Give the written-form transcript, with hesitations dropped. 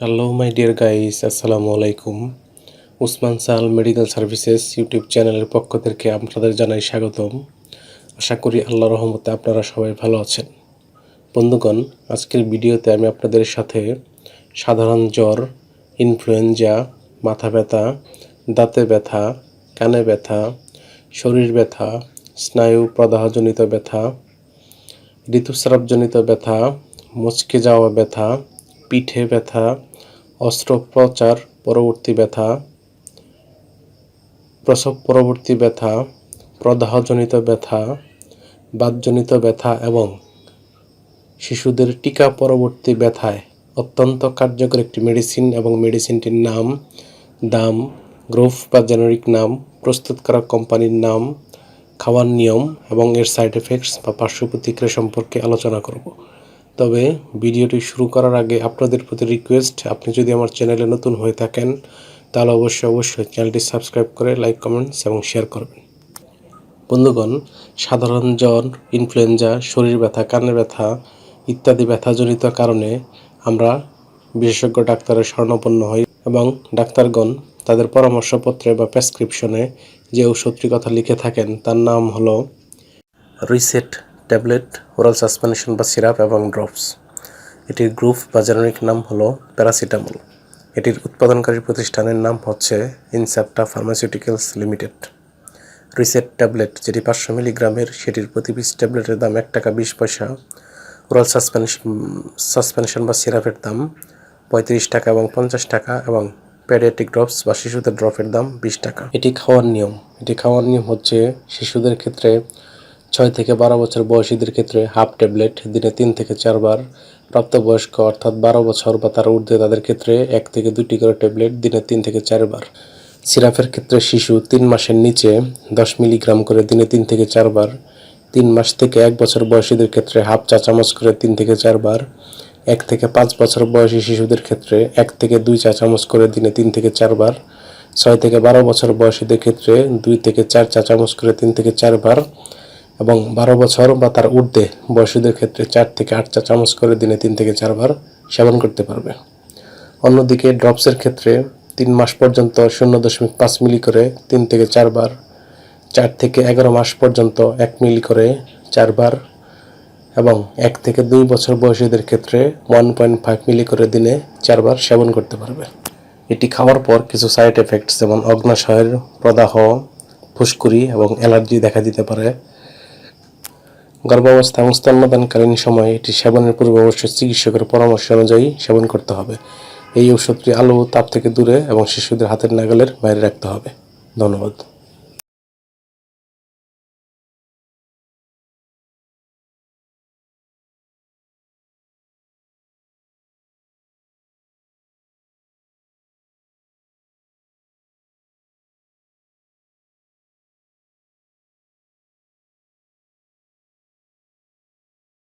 Hello my dear guys, আসসালামু আলাইকুম। উসমান সাল মেডিকেল সার্ভিসেস ইউটিউব চ্যানেলের পক্ষ থেকে আপনাদের জানাই স্বাগতম। আশা করি আল্লাহর রহমতে আপনারা সবাই ভালো আছেন। বন্ধুগণ, আজকের ভিডিওতে আমি আপনাদের সাথে সাধারণ জ্বর, ইনফ্লুয়েঞ্জা, মাথা ব্যথা, দাঁতে ব্যথা, কানে ব্যথা, শরীর ব্যথা, স্নায়ু প্রদাহজনিত ব্যথা, ঋতুস্রাবজনিত ব্যথা, মুচকে যাওয়া ব্যথা, পিঠে ব্যথা, অস্ত্রোপচার পরবর্তী ব্যথা, প্রসব পরবর্তী ব্যথা, প্রদাহজনিত ব্যথা, বাতজনিত ব্যথা এবং শিশুদের টিকা পরবর্তী ব্যথায় অত্যন্ত কার্যকর একটি মেডিসিন এবং মেডিসিনটির নাম, দাম, গ্রুপ বা জেনারিক নাম, প্রস্তুতকারক কোম্পানির নাম, খাওয়ার নিয়ম এবং এর সাইড এফেক্টস বা পার্শ্ব প্রতিক্রিয়া সম্পর্কে আলোচনা করব। তবে ভিডিওটি শুরু করার আগে আপনাদের প্রতি রিকোয়েস্ট, আপনি যদি আমার চ্যানেলে নতুন হয়ে থাকেন তাহলে অবশ্যই চ্যানেলটি সাবস্ক্রাইব করে লাইক, কমেন্টস এবং শেয়ার করবেন। বন্ধুগণ, সাধারণ জ্বর, ইনফ্লুয়েঞ্জা, শরীর ব্যথা, কানে ব্যথা ইত্যাদি ব্যথাজনিত কারণে আমরা বিশেষজ্ঞ ডাক্তারের শরণাপন্ন হই এবং ডাক্তারগণ তাদের পরামর্শপত্রে বা প্রেসক্রিপশনে যে ওষুধটির কথা লিখে থাকেন তার নাম হলো রিসেট ট্যাবলেট, ওরাল সাসপেনশন বা সিরাপ এবং ড্রপস। এটির গ্রুপ বা জেনারিক নাম হলো প্যারাসিটামল। এটির উৎপাদনকারী প্রতিষ্ঠানের নাম হচ্ছে Incepta pharmaceuticals limited. Reset tablet যেটি 500 মিলিগ্রামের, সেটির প্রতি পিস ট্যাবলেটের দাম 1 টাকা 20 পয়সা। ওরাল সাসপেনশন বা সিরাপের দাম 35 টাকা এবং 50 টাকা এবং প্যাডিয়াট্রিক ড্রপস বা শিশুদের ড্রপের দাম 20 টাকা। এটি খাওয়ার নিয়ম হচ্ছে শিশুদের ক্ষেত্রে 6 থেকে 12 বছর বয়সীদের ক্ষেত্রে হাফ ট্যাবলেট দিনে 3 থেকে 4 বার, প্রাপ্তবয়স্ক অর্থাৎ 12 বছর বা তার ঊর্ধ্বে তাদের ক্ষেত্রে 1 থেকে 2টি করে ট্যাবলেট দিনে 3 থেকে 4 বার। সিরাপের ক্ষেত্রে শিশু 3 মাসের নিচে 10 মিলিগ্রাম করে দিনে 3 থেকে 4 বার, 3 মাস থেকে 1 বছর বয়সীদের ক্ষেত্রে হাফ চা চামচ করে 3 থেকে 4 বার, 1 থেকে 5 বছর বয়সী শিশুদের ক্ষেত্রে 1 থেকে 2 চা চামচ করে দিনে 3 থেকে 4 বার, 6 থেকে 12 বছর বয়সীদের ক্ষেত্রে 2 থেকে 4 চা চামচ করে 3 থেকে 4 বার এবং 12 বছর বা তার ঊর্ধ্বে বয়সীদের ক্ষেত্রে 4 থেকে 8 চা চামচ করে দিনে 3 থেকে 4 বার সেবন করতে পারবে। অন্যদিকে ড্রপসের ক্ষেত্রে 3 মাস পর্যন্ত 0.5 মিলি করে 3 থেকে 4 বার, 4 থেকে 11 মাস পর্যন্ত 1 মিলি করে 4 বার এবং 1 থেকে 2 বছর বয়সীদের ক্ষেত্রে 1.5 মিলি করে দিনে 4 বার সেবন করতে পারবে। এটি খাওয়ার পর কিছু সাইড এফেক্টস যেমন অগ্নাশয়ের প্রদাহ, ফুসকুড়ি এবং অ্যালার্জি দেখা দিতে পারে। গর্ভাবস্থা এবং স্তন্যদানকালীন সময়ে এটি সেবনের পূর্বে অবশ্যই চিকিৎসকের পরামর্শ অনুযায়ী সেবন করতে হবে। এই ওষুধটি আলো ও তাপ থেকে দূরে এবং শিশুদের হাতের নাগালের বাইরে রাখতে হবে। ধন্যবাদ।